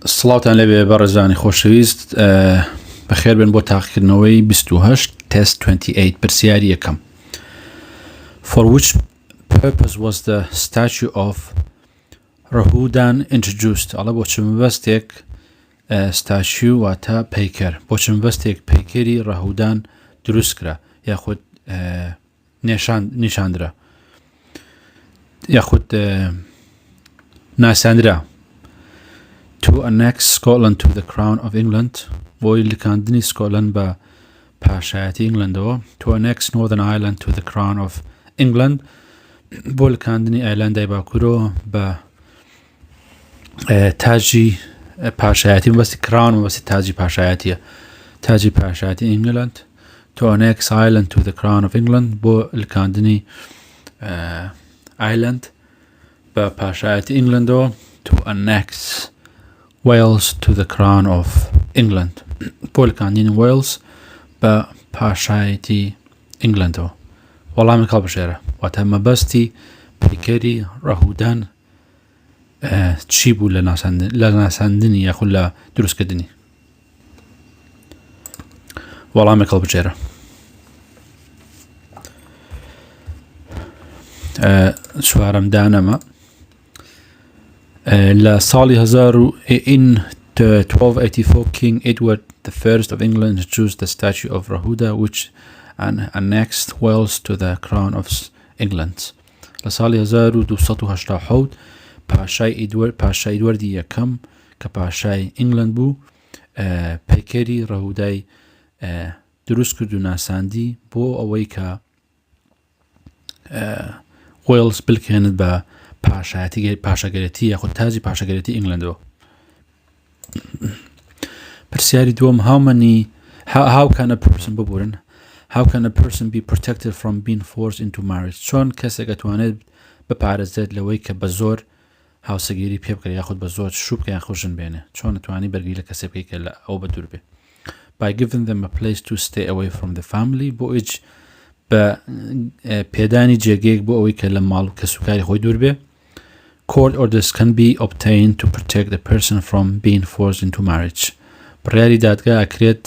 سڵاوتان لێبێ بەڕێزانی خۆشەویست بەخێر بن بۆ تاقیکردنەوەی 28 test 28 پرسیاری یەکەم. For which purpose was the statue of Rahudan introduced? ئەڵە بۆ چ مەبەستێک ستاشیو واتە پەیکەر بۆ چ مەبەستێک پەیکەری ڕەهودان دروست کرا یاخود نیشاندرا یاخود ناساندرا. To annex Scotland to the Crown of England بۆی لکاندنی سکۆتلەند بە پاشایەتی ئینگلندەوە. To annex Northern Ireland to the Crown of England بۆ لکاندنی ئایلەندای باکوورەوە بە تاجی پاشایەتی مەبەستی کراون مەبەستی تاجی پاشایەتیە تاجی پاشایەتی ئینگلند. To annex Ireland to the Crown of England بۆ لکاندنی ئایلەند بە پاشایەتی ئینگلندەوە. To annex Wales to the Crown of England بۆ لکاندنی Wales بە پاشایەتی ئینگلندەوە. وەڵامی هەڵبژێرە واتە مەبەستی پەیکەری ڕەهودان چی بوو لە ناساندنی یاخود لە دروستکردنی؟ وەڵامی هەڵبژێرە. چوارەم دانەمە لە ساڵی 1284 King Edward I of England introduced the statue of Rahuda which annexed Wales to the Crown of England. لە ساڵی 1287 پاشای ئیدوەردی یەکەم کە پاشای ئینگلند بوو پەیکەری ڕەهودای دروست کرد و ناساندی بۆ ئەوەی کە وێلز بلکێنێت بە پاشەگەرێتی یاخود تاجی پاشەگەرێتی ئینگلندەوە. پرسیاری دووەم how can a person ببورن how can a person be protected from being forced into marriage؟ چۆن کەسێک دەتوانێت بپارێزێت لەوەی کە بە زۆر هاوسەگیری پێ بکرێت یاخود بە زۆر شوو بکە یان خۆشن بێنێ؟ چۆن دەتوانی بەرگری لە کەسێک بکەیت کە لە ئەو بە دوور بێ؟ By giving them a place to stay away from the family بۆ ئیج بە پێدانی جێگەیەک بۆ ئەوەی کە لە ماڵ و کەسوکاری خۆی دوور بێ. Court orders can be obtained to protect the person from being forced into marriage. بڕیاری دادگا ئەکرێت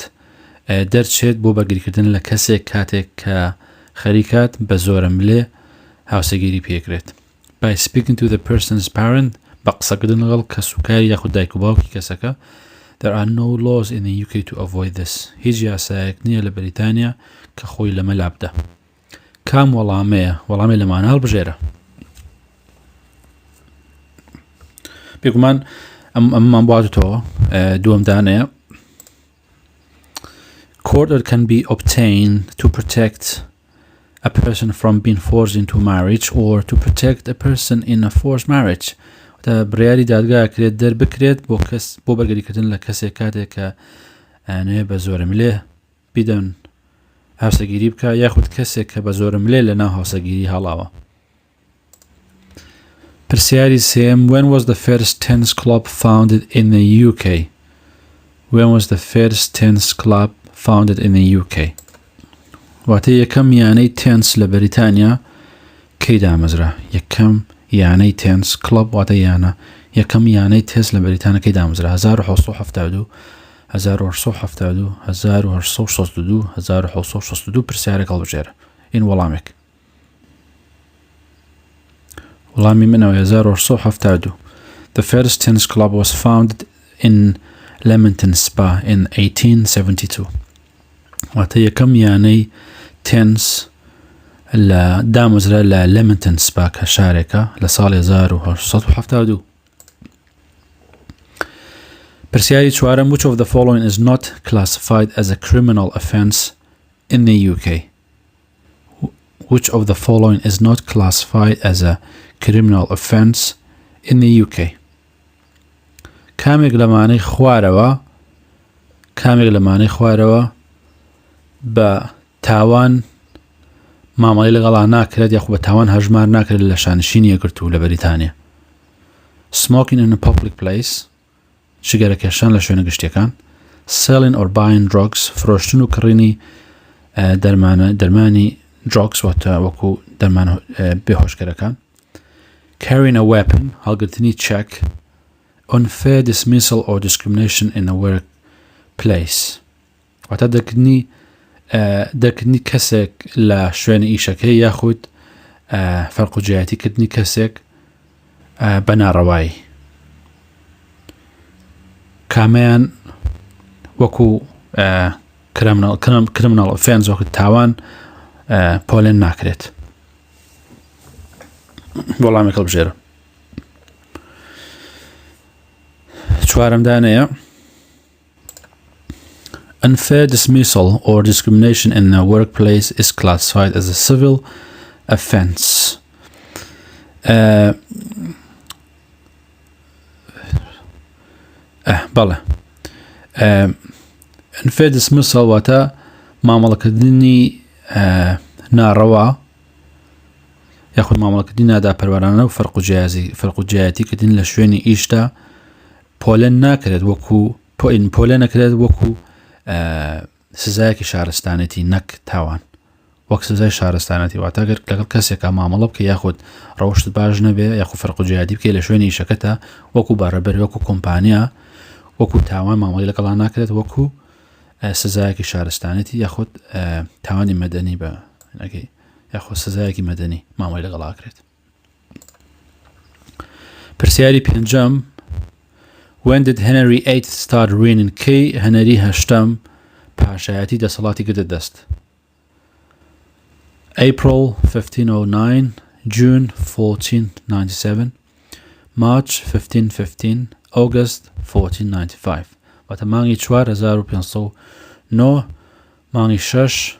دەرچێت بۆ بەرگریکردن لە کەسێک کاتێک کە خەریکات بە زۆرە ملێ هاوسەگیری پێکرێت. By speaking to the person's parent بە قسەکردن لەگەڵ کەسوکاری یاخود دایک و باوکی کەسەکە. There are no laws in the UK to avoid this. هیچ یاسایەک نییە لە بەریتانیا کە خۆی لەمە لابدە. کام وەڵامەیە؟ وەڵامی لەمانە هەڵبژێرە. بێگومان ئەممان بواتەوە دووەم دانەیە. Court order can be obtained to protect a person from being forced into marriage or to protect a person in a forced marriage. بڕیاری دادگا ئەکرێت دەربکرێت بۆ بەرگریکردن لە کەسێک کاتێک کە نوێ بە زۆرە ملێ بیدەن هاوسەگیری بکە یاخود کەسێک کە بە زۆرە ملێ لە ناو هاوسەگیری هەڵاوە. پرسیاری سێم When was the first tennis club founded in the UK? When was the first tennis club founded in the UK? واتە یەکەم یانەی تێنس لە بەریتانیا کەی دامەزرا؟ یەکەم یانەی تێنس کلەب واتە یانە یەکەم یانەی تێنس لە بەریتانیا کەی دامەزرا؟ 1972 1972 1962 1962 پرسیارێک هەڵبژێرە. این وەڵامێک. وەڵامی منەوە 1972. The first tennis club was founded in Leamington Spa in 1872. واتە یەکەم یانەی تێنس لە دامەزرا لە Leamington Spa کە شارێکە لە ساڵی 1972. پرسیاری چوارەم Which of the following is not classified as a criminal offence in the UK? Which of the following is not classified as a criminal offence in the UK? کامێک لەمانەی خوارەوە بە تاوان مامەڵی لەگەڵا ناکرێت یاخود بە تاوان هەژمار ناکرێت لە شانشینی یەکگرتوو لە بەریتانیا. Smoking in a public place شگەرەکێشان لە شوێنە گشتیەکان. Selling or buying drugs فرۆشتن و کڕینی دەرمانی drugs وەکو دەرمان بێهۆشگەرەکان. Carrying a weapon هەڵگرتنی چەک unfair dismissal or discrimination in a workplace. واتە دەرکردنی کەسێک لە شوێنی ئیشەکەی یاخود فەرق و جیایەتیکردنی کەسێک بە ناڕەوایی کامیان وەکو criminal offense وەکو تاوان پۆلێن ناکرێت. وەڵامێک هەڵبژێرە. چوارەمدانەیە unfair dismissal or discrimination in a workplace is classified as a civil offense. بەڵێ unfair dismissal واتە مامەڵەکردنی ناڕەوا یاخود مامەڵەکردنی ناداپەروەرانە و فەرق و جیایەتیکردن لە شوێنی ئیشدا پۆلێن ناکرێت پۆلێن نەکرێت وەکو سزایەکی شارستانەتی نەک تاوان وەک سزای شارستانەتی واتە ئەگەر لەگەڵ کەسێکە مامەڵە بکە یاخود ڕەوشت باش نەبێ یاخود فەرق و جیایەتی بکەی لە شوێنی ئیشەکەتە وەکو بەڕێبەر وەکو کۆمپانیا وەکو تاوان مامەڵی لەگەڵا ناکرێت وەکو سزایەکی شارستانەتی یاخود تاوانی مەدەنی بە نەکەی یاخود سزایەکی مەدەنی مامەڵی لەگەڵا کرێت. پرسیاری پێنجەم When did Henry VIII start reigning کەی هەنەری هەشتەم پاشایەتی دەسەڵاتی گرتە دەست؟ April 1509 June 1497 March 1515 August 1495 واتە مانگی 4509 مانگی 6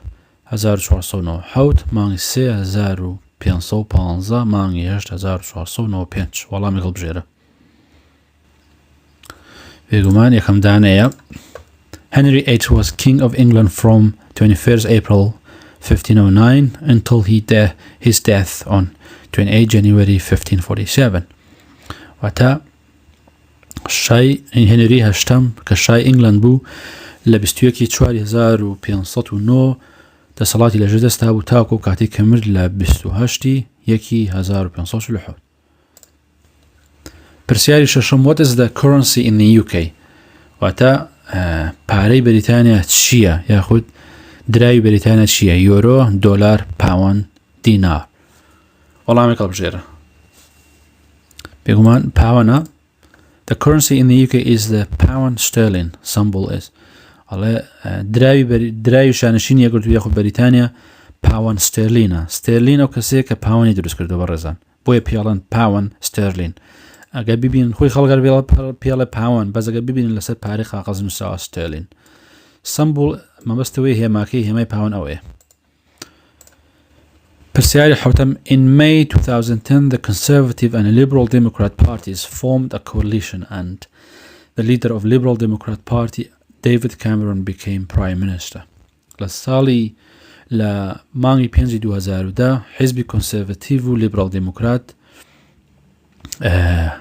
1409 حوت مانگی 3515 مانگی 8 1495 وەڵامی هەڵبژێرە. بێگومان یەکەم دانەیە Henry VIII was king of England from 21st April 1509 until his death on 28 January 1547 واتە شای هێنری هەشتەم کە شای ئینگلند بوو لە 21 چواری 1509 دەسەڵاتی لەژێر دەستا بوو تاوەکو کاتی کە مرد لە 28 یەکی 1547. پرسیاری شەشەم What is the currency in the UK؟ واتە پارەی بەریتانیا چییە یاخود دراوی بەریتانیا چییە؟ یۆرۆ، دۆلار، پاوەند، دینار. وەڵامێک هەڵبژێرە. بێگومان پاوەنە. The currency in the UK is the pound sterling. Symbol is. ئەڵێ دراوی شانشینی یەکگرتووی یاخود بەریتانیا پاوەند ستێرلینە. ستێرلین ئەو کەسەیە کە پاوەنی دروست کردووە بەڕێزان. بۆیە پێڵەن پاوەند ستێرلین. ئەگەر ببین خۆی خەڵگەر پێڵێ پاوەند بەس ئەگەر ببینن لەسەر پارەی قاغەز نووسراوە ستێرلین. سمبل مەبەستەوەی هێماکەی هێمای پاوەند ئەوەیە. پرسیاری حوتەم In May 2010 the Conservative and Liberal Democrat parties formed a coalition and the leader of Liberal Democrat Party David Cameron became Prime Minister. لە مانگی 5 2010 حیزبی کۆنسێڤەتیڤ و لیبرال دموکرات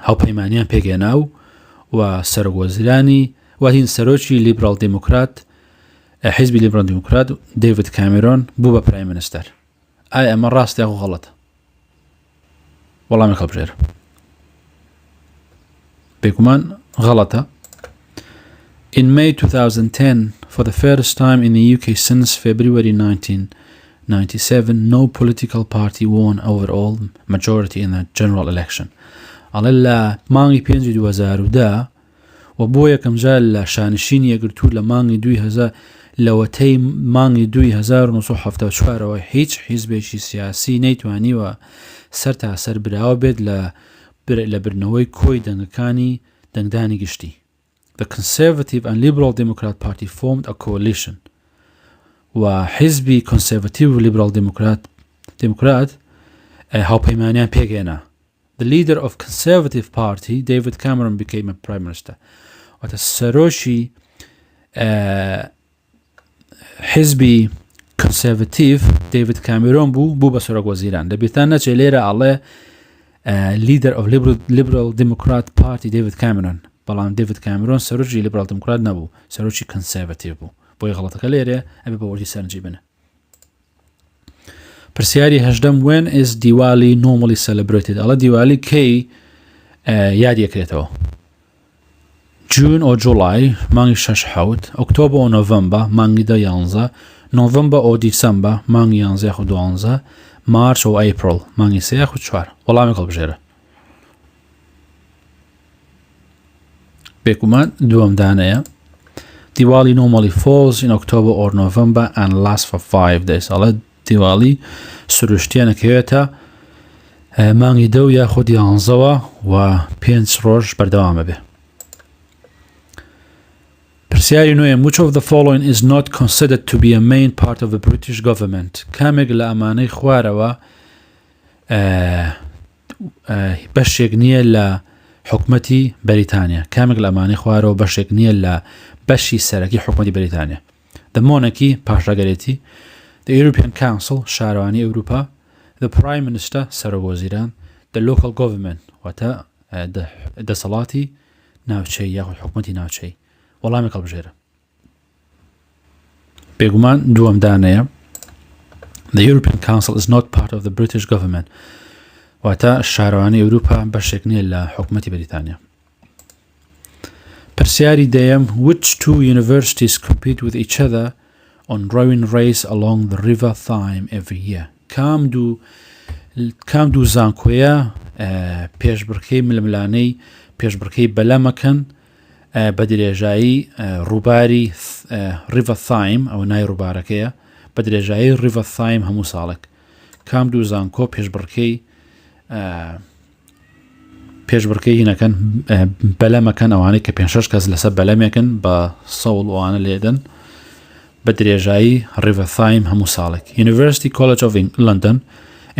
هاوپەیمانیان پێگەێنا و سەرۆکوەزیرانی واتین سەرۆکی لیبرال دموکرات حیزبی لیبرال دموکرات دیڤید کامێرۆن بوو بە پرایم مینستەر. ئایا ئەمە ڕاستە یاخۆ غەڵەتە؟ وەڵامی هەڵبژێرە. بێگومان غەڵەتە. In May 2010, for the first time in the UK since February 1997, no political party won overall majority in the general election. ئەڵێ لە مانگی 5 2010 و بۆ یەکەم جار لە شانشینی یەکگرتوو لە مانگی 2000 لەوەتەی مانگی 1974 هیچ حیزبێکی سیاسی نەیتوانیوە سەر تا سەر براوە بێت لە برنەوەی کۆی دەنگەکانی دەنگدانی گشتی. The Conservative and Liberal Democrat Party formed a coalition. و حزبی Conservative و Liberal Democrat هاوپەیمانیان پێگەێنا. The leader of Conservative Party, David Cameron, became a Prime Minister. واتە سەرۆکی حزبی Conservative David Cameron بوو بە سەرۆکوەزیران. دەبێتان نەچێ لێرە ئەڵێ leader of Liberal Democrat Party David Cameron. بەڵام دیڤید کامێرۆن سەرۆکی لیبرال دموکرات نەبوو، سەرۆکی کۆنسێڤەتیڤ بوو. بۆی غەڵەتەکە لێرە ئەبێ بە وەردی سەرنجی بنە. پرسیاری هەژدەم When is Diwali normally celebrated؟ ئەڵە دیوالی کەی یادی ئەکرێتەوە؟ جون و جولای مانگی 6 7 ئۆکتۆبر و نۆڤەمبەر مانگی 10 نۆڤەمبەر و دیسەمبەر مانگی 11 و 12 مارچ و ئەیپریل مانگی 3 و 4 وەڵامی هەڵبژێرە. بێگومان دووەم دانەیە دیوالی normally falls in October or November and lasts for 5 days. ئەڵێ دیوالی سروشتیانەکەوێتە مانگی 10 یاخود 11 و 5 ڕۆژ بەردەوامە بێ. پرسیاری نوێم which of the following is not considered to be a main part of the British government؟ کامێک لە ئەمانەی خوارەوە بەشێک نییە لە حکومەتی بەریتانیا. کامێک لە ئەمانەی خوارەوە بەشێک نییە لە بەشی سەرەکی حکومەتی بەریتانیا. The monarchy پاشەگەرێتی، the European Council شارەوانی ئەوروپا، the Prime Minister سەرۆکوەزیران، the local government واتە دەسەڵاتی ناوچەی یاخود حکومەتی ناوچەی. وەڵامی هەڵبژێرە. بێگومان دووەم دانەیە the European Council is not part of the British government واتە شارەوانی ئەوروپا بەشێک نییە لە حکومەتی بەریتانیا. پرسیاری دەیەم which two universities compete with each other on rowing race along the river Thyme every year؟ کام دوو زانکۆیە پێشبڕکەی ململانەی پێشبڕکەی بەلەمەکەن بە درێژایی ڕووباری ریڤە ثایم ئەوە نای ڕووبارەکەیە بە درێژایی ریڤە ثایم هەموو ساڵێک. کام دوو زانکۆ پێشبڕکەی هینەکەن بەلەمەکەن ئەوانەی کە 5-6 کەس لەسەر بەلەمێکن بە سەوڵ ئەوانە لێدەن بە درێژایی ریڤە ثایم هەموو ساڵێک. University College of London،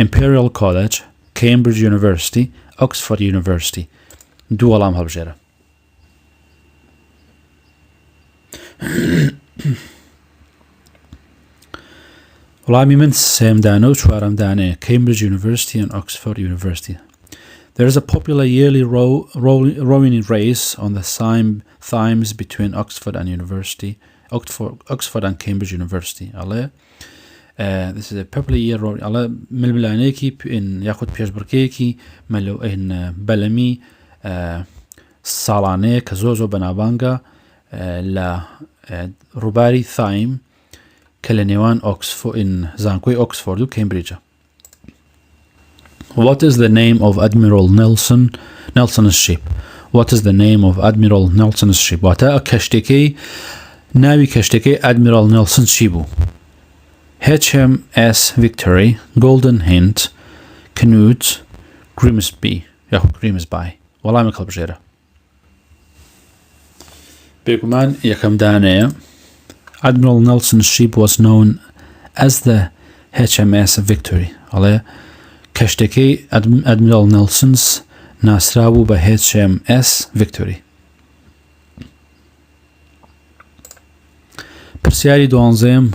Imperial College، Cambridge University، Oxford University. دوو وەڵام هەڵبژێرە. وەڵامی من سێم دانە و چوارەم دانەیە Cambridge University and Oxford University. There is a popular yearly rowing race on the Thames between Oxford and Cambridge University. This is a popular year rowing. ململانەیەکی یاخود پێشبڕکەیەکی بەلەمی ساڵانەیە کە زۆر بەناوبانگە لە ڕووباری ثایم کە لە نێوان زانکۆی ئۆکسفۆرد و کەمبریجە. What is the name of Admiral Nelson's ship؟ What is the name of Admiral Nelson's ship؟ واتە کەشتەکەی ناوی کەشتەکەی ئەدمیرال نێلسن چی بوو؟ HMS Victory، Golden Hint، Canute، Grimsby یاخود Grimsby. وەڵامی هەڵبژێرە. بێگومان یەکەم دانەیە Admiral Nelson's ship was known as the HMS Victory. ئەڵێ کەشتەکەی Admiral Nelson's ناسرا بوو بە HMS Victory. پرسیاری دوانزەم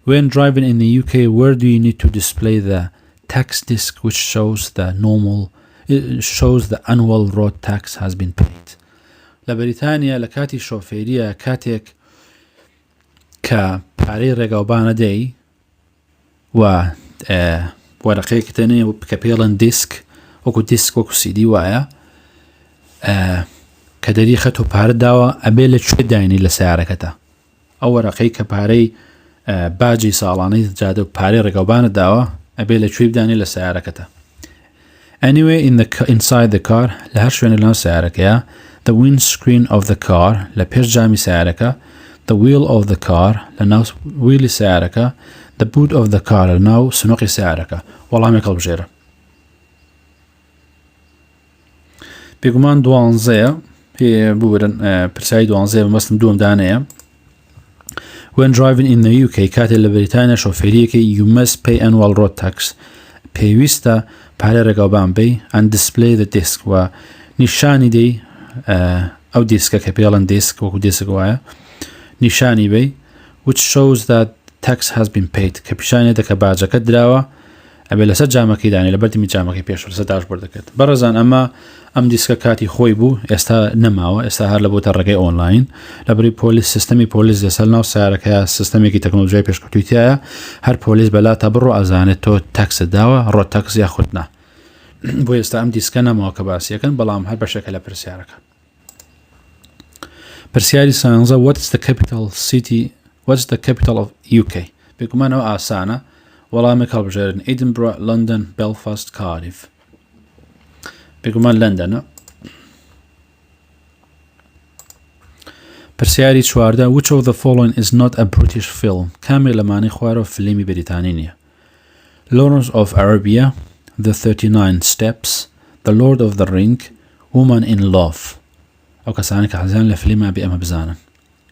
when driving in the UK where do you need to display the tax disc which shows the annual road tax has been paid؟ لە بەریتانیا لە کاتی شۆفێریە کاتێک کە پارەی ڕێگاوبانە دەی و وەرەقەیەکی تەنێ کە پێڵەن دیسک وەکو دیسک وەکو سیدی وایە کە دەری خەت و پارە داوە ئەبێ لەکوێ داینی لە سیارەکەتە. ئەو وەرەقەی کە پارەی باجی ساڵانەی جادە و پارەی ڕێگاوبانە داوە ئەبێ لەکوێ بدانی لە سیارەکەتە. Anyway inside the car لە هەر شوێنە لەناو سیارەکەیە the windscreen of the car لە پێش جامی سیارەکە the wheel of the car لە ناو ویلی سیارەکە the boot of the car لە ناو سنووقی سیارەکە. وەڵامێک هەڵبژێرە. بێگومان دوانزەیە پێ بورن پرسیاری دوانزەیە بەمەستم دووەم دانەیە when driving in the UK کاتێک لە بەریتانیا شۆفێریەکەی you must pay annual road tax پێویستە پارەی ڕێگاوبان بی and display the disc و نیشانی دەی ئەو دیسکە کە پێڵەن دیسک وەکو دیسک وایە نیشانی بی which shows that tax has been paid کە پیشانی دەکە باجەکە دراوە ئەبێ لەسەر جامەکەی دانی لە بەردەمی جامەکەی پێش لەسەر داشبۆرد دەکەێت. بەڕێزان ئەم دیسکە کاتی خۆی بوو ئێستا نەماوە ئێستا هەر لە بۆتە ڕێگەی ئۆنلاین لەبەری پۆلیس سیستەمی پۆلیس لەسەر ناو سیارەکەیە سیستەمێکی تەکنۆلۆژیای پێشکەوتوویتیایە هەر پۆلیس بەلاتە بڕۆ ئەزانێت تۆ تەکست داوە ڕۆ تەکس یا خودنا. بۆ ئێستا ئەم دیسکە نەماوە کە باسیەکەن بەڵام هەر بەشێکە لە پرسیارەکە. پرسیاری سانزە what's the capital of UK بێگومانەوە ئاسانە وەڵامی هەڵبژێرن Edinburgh, London, Belfast, Cardiff بێگومان لەندەنە پرسیاری چواردە which of the following is not a British film کامێک لەمانەی خوارەوە فیلمی بەریتانی نییە Lawrence of Arabia The 39 Steps The Lord of the Ring Woman in Love ئەو کەسانی کە حەزیان لە فیلمە بێ ئەمە بزانن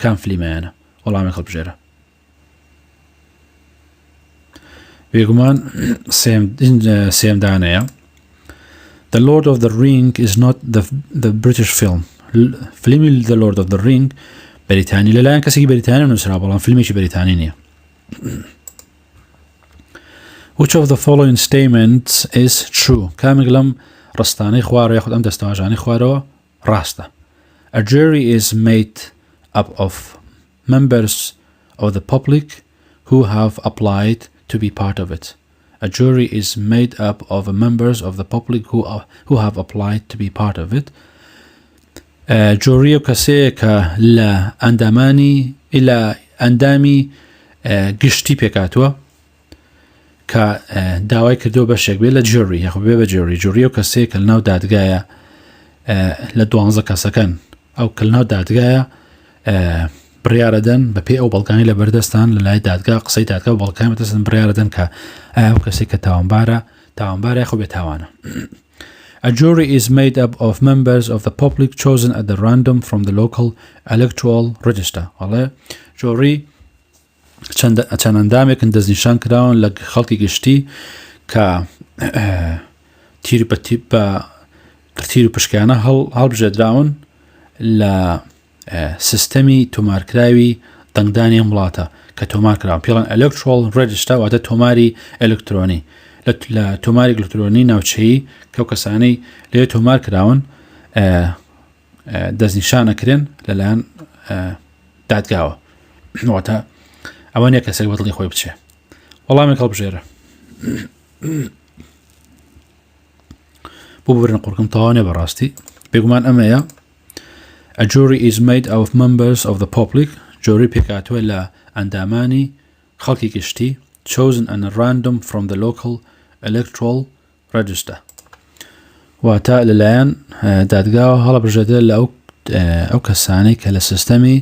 کام فیلمەیانە وەڵامی هەڵبژێرە بێگومان سێم دانەیە The Lord of the Ring is not the British film فیلمی The Lord of the Ring بەریتانی لەلایەن کەسێکی بەریتانی نووسرا بەڵام فیلمێکی بەریتانی نییە Which of the following statements is true کامێک لەم ڕستانەی خوارەوە یاخود ئەم دەستەواژانەی خوارەوە ڕاستە A jury is made up of members of the public who have applied to be part of it. A jury is made up of members of the public who have applied to be part of it. جوری و کەسەیە کە لە ئەندامی گشتی پێکاتوە کە داوای کردو بەشێک بێ لە جوری یاخود بێ بە جوری و کەسەیە کە لەناو دادگایە لە 12 کەسەکەن ئەو کە لەناو دادگایە بڕیارەدەن بەپێی ئەو بەڵگانی لە بەردەستان لە لای دادگا قسەی دادگا و بەڵگانی بەدەستن بڕیارەدەن کە ئایا ئەو کەسێک کە تاوانبارە یاخود بێتاوانە A jury is made up of members of the public chosen at the random from the local electoral register. ئەڵێ جۆری چەند ئەندامێکن دەستنیشان کراون لە خەڵکی گشتی کە تیر و پشکیانە هەڵبژێدراون لە سیستەمی تۆمارکراوی دەنگدانی وڵاتە کە تۆمار کراون پێڵەن electoral register واتە تۆماری ئەلکترۆنی لە تۆماری ئەلکترۆنی ناوچەیی کە کەسانەی لێ تۆمار کراون دەستنیشان ئەکرێن لەلایەن دادگاوە واتە ئەوە نیە کەسێک بەدڵی خۆی بچێ وەڵامێک هەڵبژێرە بۆ ببرن قورکم تەواو بەڕاستی بێگومان ئەمەیە A jury is made out of members of the public جۆری پێکاتوە لە ئەندامانی خەڵکی گشتی chosen and random from the local electoral register واتە لەلایەن دادگاوە هەڵبژێدرێت لە ئەو کەسانەی کە لە سیستەمی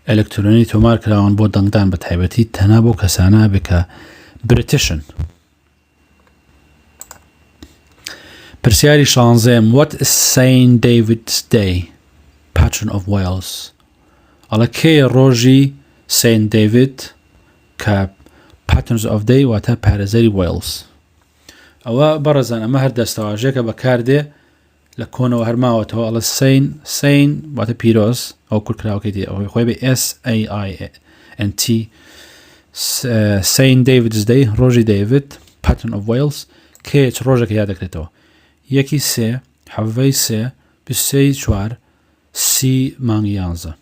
ئەلکترۆنی تۆمار کراون بۆ دەنگدان بە تایبەتی تەنها بۆ کەسانە بکە بریتیشن پرسیاری 16 What is Saint David's Day Patron of Wales ئەڵە کێیە ڕۆژی Saint David کە Patrons of Day واتە پارێزەری Wales ئەوە بەڕێزان ئەمە هەر دەستەواژەیەکە بەکاردێ لە کۆنەوە هەرماوەتەوە ئەڵە سین واتە پیرۆز ئەو کورتکراوەکەی دی ئەوەی خۆی بە SAINT Saint David's Day ڕۆژی دەیڤید Patron of Wales کێ چ ڕۆژێکە یاد دەکرێتەوە 1 حەڤەی 3 سی مانگی 11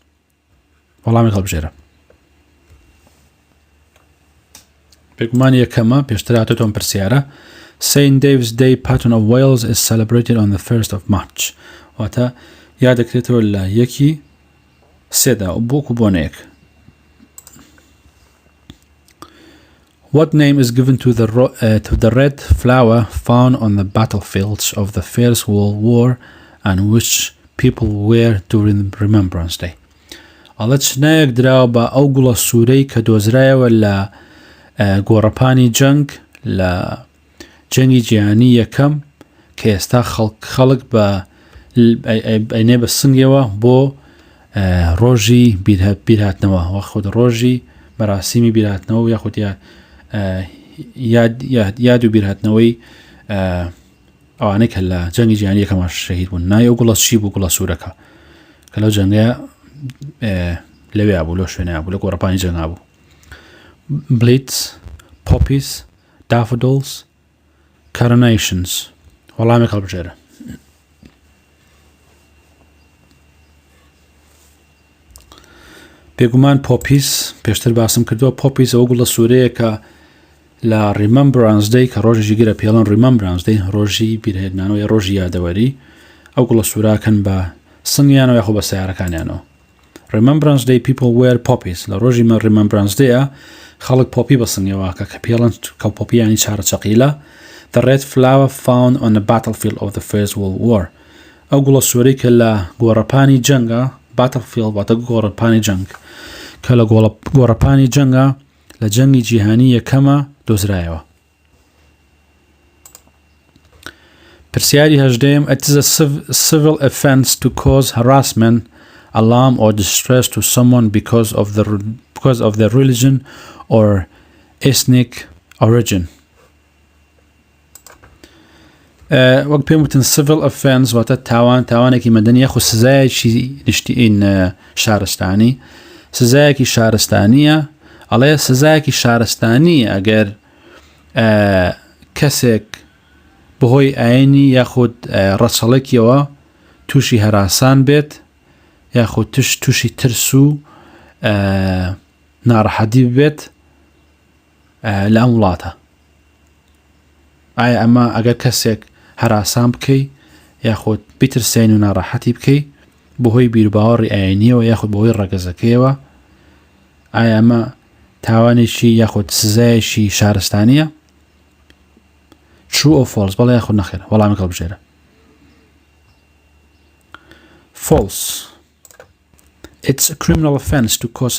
وەڵامی هەڵبژێرە بێگومان یەکەمە پێشتر هاتۆتۆم پرسیارە Saint David's Day Patron of Wales is celebrated on the 1st of March واتە یاد دەکرێتەوە لە 1 سێدا بۆکو بۆنەیەک What name is given to the red flower found on the battlefields of the First World War and which people wear during Remembrance Day ئەڵە چنایەک دراوە بە ئەو گوڵە سوورەی کە دۆزرایەوە لە گۆڕەپانی جەنگ لە جەنگی جیهانی یەکەم کە ئێستا خەڵک بە ئەینێ بە سنگەوە بۆ ڕۆژی بیرهاتنەوە وەخود ڕۆژی بەراسیمی بیرهاتنەوە یاخود یاد و بیرهاتنەوەی ئەوانەی کە لە جەنگی جیهانی یەکەمە شەهید بوون ناوی ئەو گوڵە چی بوو گوڵە سوورەکە کە لەو جەنگەیە لەوێ بوو لەو شوێنەیە بوو لە گۆڕەپانی جەنگ بوو Blitz, poppies, daffodils, carnations وەڵامێک هەڵبژێرە بێگومان پۆپیس پێشتر باسم کردووە پۆپیس ئەو گوڵە سوورەیە کە لە Remembrance Day کە ڕۆژێکی گرە پێڵەن Remembrance Day ڕۆژی بیرهێنانەوە یا ڕۆژی یادەوەری ئەو گوڵە سووراکەن بە سنگیانەوە یاخۆ بە سیارەکانیانەوە Remembrance Day people wear poppies. لە ڕۆژی مە Remembrance Day خەڵک پۆپی بەسنگێواکە کە پێڵەن کە پۆپی ینی چارە چەقیلە. The red flower found on the battlefield of the First World War. ئەو گوڵە سوورەی کە لە گۆڕەپانی جەنگە battlefield واتە گۆڕەپانی جەنگ کە لە گۆڕەپانی جەنگە لە جەنگی جیهانی یەکەمە دۆزرایەوە. پرسیاری هەژدەیەم It is a civil offence to cause harassment, alarm or distress to someone because of their religion or ethnic origin. وەک پێم وتن civil offence واتە تاوانێکی مەدەنی یاخود سزایەکی نیشتین شارستانی. سزایەکی شارستانیە ئەڵێ سزایەکی شارستانی ئەگەر کەسێک بەهۆی ئاینی یاخود ڕەچەڵێکیەوە تووشی هەراسان بێت یاخود تووشی ترس و ناڕەحەتی بێت لە ئەم وڵاتە. ئایا ئەمە ئەگەر کەسێک هەراسان بکەی یاخود بیترسێن و ناڕەحەتی بکەی بەهۆی بیرباوەڕی ئاینیەوە یاخود بەهۆی ڕەگەزەکەیەوە ئایا ئەمە تاوانێکی یاخود سزایەکی شارستانیە؟ True or false؟ بەڵێ یاخود نەخێر وەڵامی هەڵبژێرە. False. It's a criminal offence to cause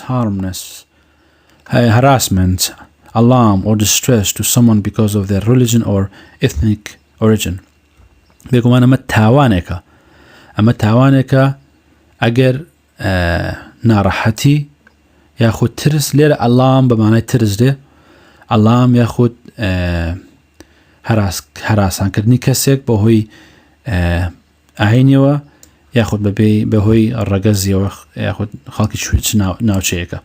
harassment, alarm or distress to someone because of their religion or ethnic origin. بێگومان ئەمە تاوانێکە. ئەمە تاوانێکە ئەگەر ناڕەحەتی یاخود ترس لێرە ئەلام بەمانای ترس دێ ئەلام یاخود هەراسانکردنی کەسێک بەهۆی ئاینیەوە یاخود بەهۆی ڕەگەزیەوە یاخود خەڵکی ناوچەیەکە.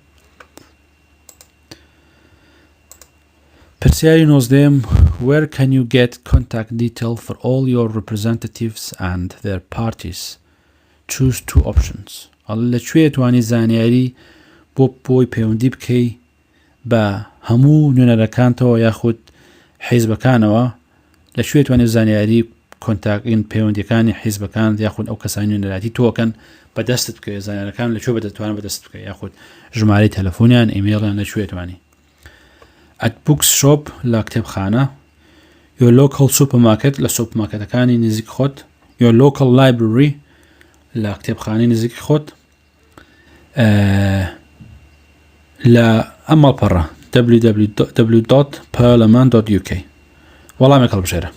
پرسیاری 19 Where can you get contact detail for all your representatives and their parties? Choose two options. لەکوێ توانی زانیاری بۆی پەیوەندی بکەی بە هەموو نوێنەرەکانتەوە یاخود حیزبەکانەوە لەکوێ توانی زانیاری کۆنتاکین پەیوەندیەکانی حیزبەکان یاخود ئەو کەسانی نوێنەراتی تۆکەن بەدەستت بکەی زانیاریەکان لەکوێ بەدەتوانن بەدەست بکەی یاخود ژمارەی تەلەفۆنیان ئیمێڵیان لەکوێ توانی. At bookshop لە کتێبخانە your local supermarket لە سوپەرمارکێتەکانی نزیک خۆت your local library لە کتێبخانەی نزیکی خۆت لە ئەمەڵپەڕە www.parliament.uk وەڵامێک هەڵبژێرە.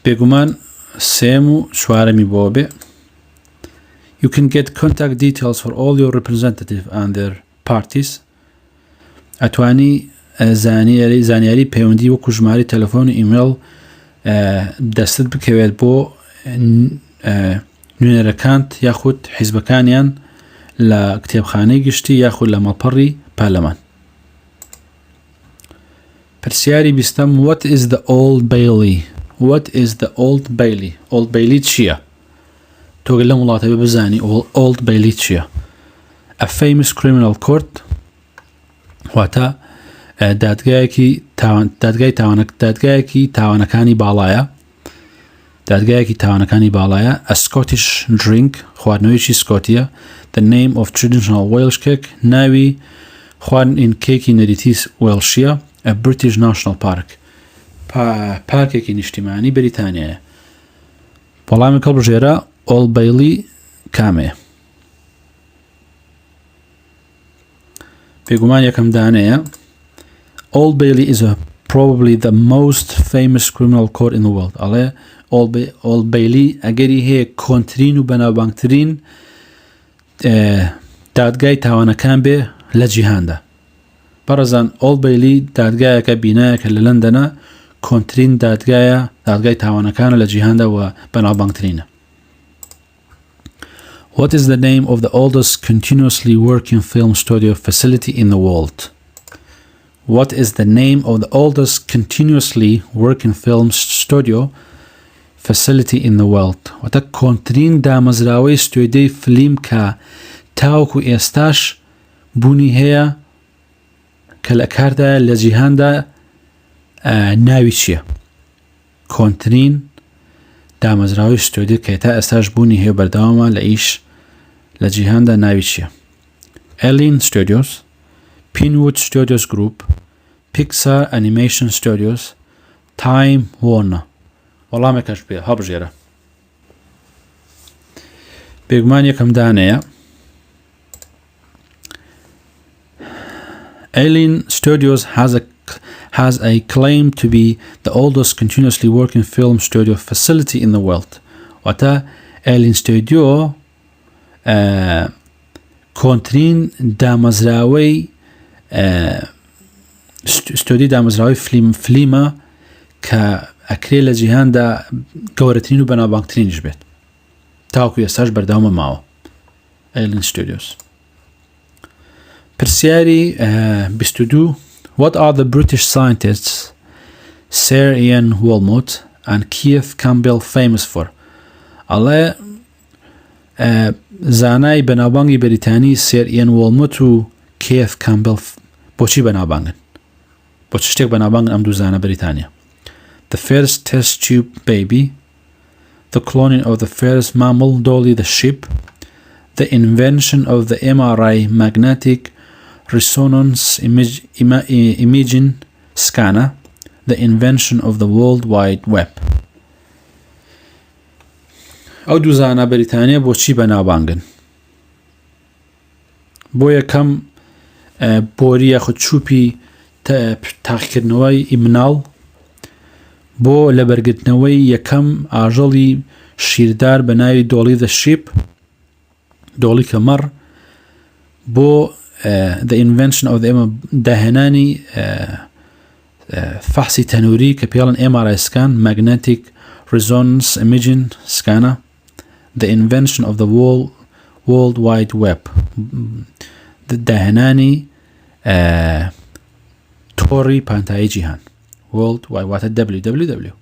بێگومان سێم و چوارەمی بۆ بێ You can get contact details for all your representatives and their parties. ئەتوانی زانیاری پەیوەندی وەکو ژمارەی تەلەفۆن و ئیمێڵ دەستت بکەوێت بۆ نوێنەرەکانت یاخود حیزبەکانیان لە کتێبخانەی گشتی یاخود لە مەڵپەڕی پارلەمان. پرسیاری 20 What is the Old Bailey? What is the Old Bailey? Old Bailey چییە؟ تۆ لەم وڵاتە بزانی Old Bailey چییە؟ A famous criminal court واتە دادگایەکی تاوانەکانی باڵایە A Scottish drink خواردنەوەیکی سکۆتیە The name of traditional Welsh cake ناوی خواردن کێکی نەریتی وێڵشیە A British National Park پارکێکی نیشتیمانی بەریتانیایە. وەڵامی هەڵبژێرە Old Bailey کامەیە؟ بێگومان یەکەم دانەیە Old Bailey is probably the most famous criminal court in the world. ئەڵێ Old Bailey ئەگەری هەیە کۆنترین و بەناوبانگترین دادگای تاوانەکان بێ لە جیهاندا. بەڕێزان Old Bailey دادگایەکە بینایەکە لە لەندەنە کۆنترین دادگای تاوانەکانە لە جیهاندا و بەناوبانگترینە. What is the name of the oldest continuously working film studio facility in the world? What is the name of the oldest continuously working film studio facility in the world? واتە کۆنترین دامەزراوەی ستۆدیۆی فلیم کە تاوەکو ئێستاش بوونی هەیە کە لە کاردایە لە جیهاندا ناوی چییە؟ کۆنترین دامەزراوەی ستۆدیۆ کە تا ئێستاش بوونی هەیە بەردەوامە لە ئیش لە جیهاندا ناوی چییە؟ ئەلین ستۆدیۆس، پینوود ستۆدیۆس گروپ، پیکسار ئەنیمەیشن ستۆدیۆس، تایم وۆرنە. وەڵامێکەش پێ هەبژێرە. بێگومان یەکەم دانەیە. Alien Studios has a claim to be the oldest continuously working film studio facility in the world. واتە Alien Studio کۆنترین دامەزراوەی ستۆدی دامەزراوەی فلیمە کە ئەکرێ لە جیهاندا گەورەترین و بەناوبانگترینش بێت. تاوەکو ئێستاش بەردەوامە ماوە. Alien Studios. پرسیاری 22. What are the British scientists Sir Ian Wilmot and Keith Campbell famous for? ئەڵێ زانای بەناوبانگی بەریتانی سێر ئیان وۆڵمۆت و کێث کامبل بۆچی بەناوبانگن؟ بۆ چ شتێک بەناوبانگن ئەم دوو زانە بەریتانیا؟ The first test tube baby, the cloning of the first mammal dolly the sheep, the invention of the MRI magnetic resonance imaging scanner, the invention of the World Wide Web. ئەو دوو زانە بەریتانیا بۆچی بەناوبانگن؟ بۆ یەکەم بۆری یاخود چووپی تاقیکردنەوەی ئیمناڵ، بۆ لەبەرگرتنەوەی یەکەم ئاژەڵی شیردار بە ناوی دۆڵی the sheep، دۆڵی کە مەڕ، بۆ the invention of the داهێنانی فەحسی تەنووری کە پێڵن MRI scan magnetic resonance imaging scanner، the invention of the World Wide Web، داهێنانی تۆڕی پانتایی جیهان. World Wide واتە WWW.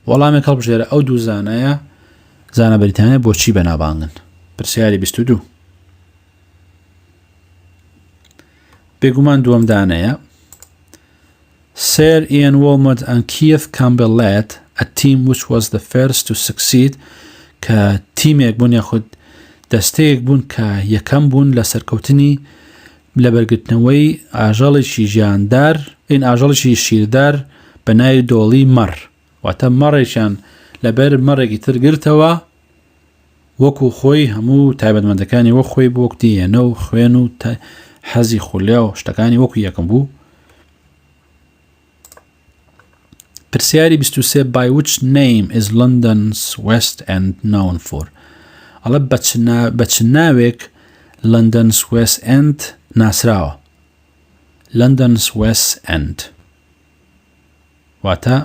وەڵامێک هەڵبژێرە ئەو دوو زانایە زانە بەریتانیا بۆچی بەناوبانگن. پرسیاری 22. بێگومان دووەم دانەیە. Sir Ian Wilmot and Keith Campbell led a team which was the first to succeed کە تیمێک بوون یاخود دەستەیەک بوون کە یەکەم بوون لە سەرکەوتنی لەبەرگرتنەوەی ئاژەڵێکی ژیاندار، ئین ئاژەڵێکی شیردار بە ناوی دۆڵی مەڕ. واتە مەڕێکیان لەبەر مەڕێکی تر گرتەوە وەکو خۆی هەموو تایبەتمەندەکانی وەک خۆی بۆ وەک دیێنە و خوێن و حەزی خولیا و شتەکانی وەکو یەکەم بوو. پرسیاری 23. By which name is London's West End known for? ئەڵە بە چ ناوێک London's West End ناسراوە؟ London's West End واتە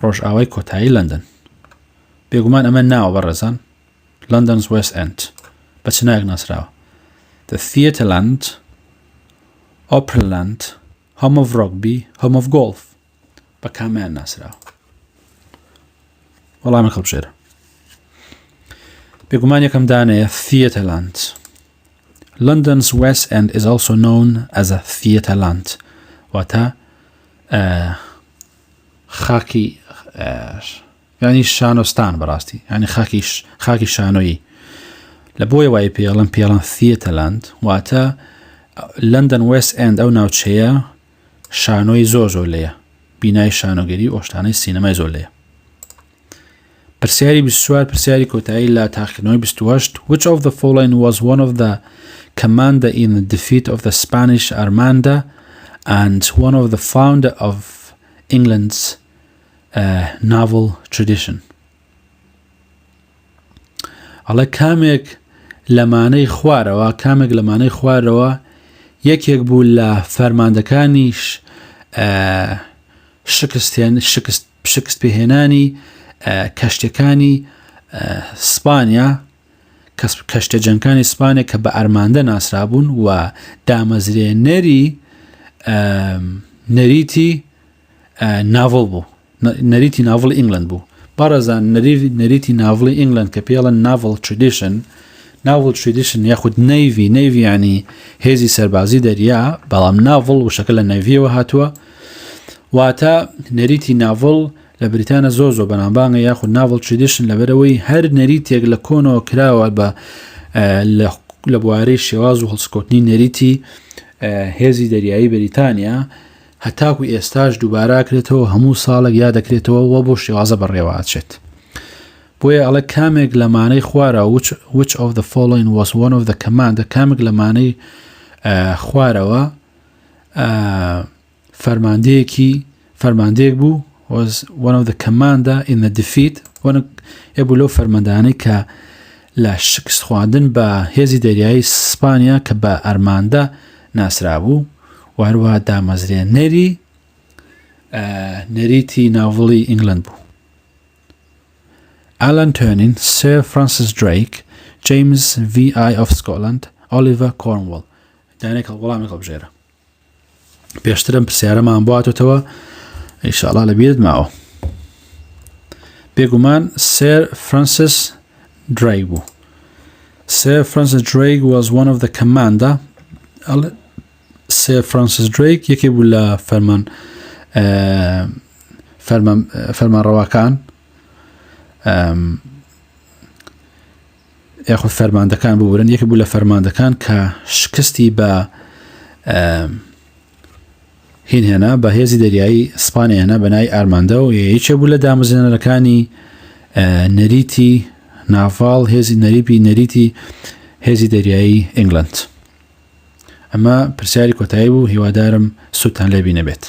ڕۆژئاوای کۆتایی لەندەن. بێگومان ئەمە ناوە بەڕێزان. London's West End بە چ ناوێک ناسراوە؟ The Theatreland، Operaland، Home of Rugby، Home of Golf. بە کامیان ناسراوە؟ وەڵامی هەڵبژێرە. بێگومان یەکەم دانەیە Theatreland. London's West End is also known as a Theatreland واتە خاکی یعنی شانۆستان بەڕاستی، یعنی خاکی شانۆیی. لە بۆیە وای پێڵەن Theatreland واتە London West End ئەو ناوچەیە شانۆی زۆر لێیە، بینای شانۆگەری ئۆشتانەی سینەمای زۆر لێیە. پرسیاری 24. پرسیاری کۆتایی لە تاقیکردنەوەی 28. Which of the following was one of the commander in the defeat of the Spanish Armada and one of the founder of England's naval tradition? ئەڵێ کامێک لەمانەی خوارەوە یەکێک بوو لە فەرماندەکانیش شکست پێهێنانی کەشتەکانی سپانیا، کەشتە جەنگەکانی سپانیا کە بە ئەرماندە ناسرابوون و دامەزرێنەری نەریتی ناڤڵ بوو، نەریتی ناڤڵی ئینگلند بوو. بەڕێزان نەریتی ناڤڵی ئینگلند کە پێڵن ناڤڵ تریدیشن یاخود نەیڤی ینی هێزی سەربازی دەریا، بەڵام ناڤڵ وشەکە لە نەیڤیەوە هاتووە واتە نەریتی ناڤڵ لە بریتانە زۆ بەنامبانگە یاخود ناڤڵ تریدیشن لەبەرەوەی هەر نەریتێک لە کۆنەوە کراوە بە لە بوارەی شێواز و هەڵسکۆتنی نەریتی هێزی دەریایی بەریتانیا هەتاکو ئێستاش دووبارە کرێتەوە هەموو ساڵێک یا دەکرێتەوە وە بۆ شێوازە بەڕێوەچێت بۆیە ئەڵە کامێک لەمانەی خوارەوە which of the following was one of the command کامێک لەمانەی خوارەوە فەرماندەیەک بوو was one of the commander in the defeat ئەبوو لەو فەرماندانەی کە لە شکست خواردن بە هێزی دەریایی سپانیا کە بە ئەرماندە ناسرابوو و هەروەها دامەزرێنەری نەریتی ناڤڵی ئینگلند بوو. Alan Turing, Sir Francis Drake, James V.I. of Scotland, Oliver Cornwall. دانێک وەڵامی هەڵبژێرە. پێشترم پرسیارەمان بواتەوە ئینشاءالله لەبیرت ماوە. بێگومان Sir Francis Drake بوو. Sir Francis Drake was one of the commander. Sir Francis Drake یەکێ بوو لە فەرمانڕەواکان یاخود فەرماندەکان ببورن یەکێ بوو لە فەرماندەکان کە شکستی بە هێنا بە هێزی دەریایی ئیسپانیا هێنا بە نای ئارماندە و یەکێ بوو لە دامەزرێنەرەکانی نەریتی ناڤاڵ نەریتی هێزی دەریایی ئینگلند. ئەمە پرسیاری کۆتایی بوو هیوادارم سوودتان لێبی نەبێت.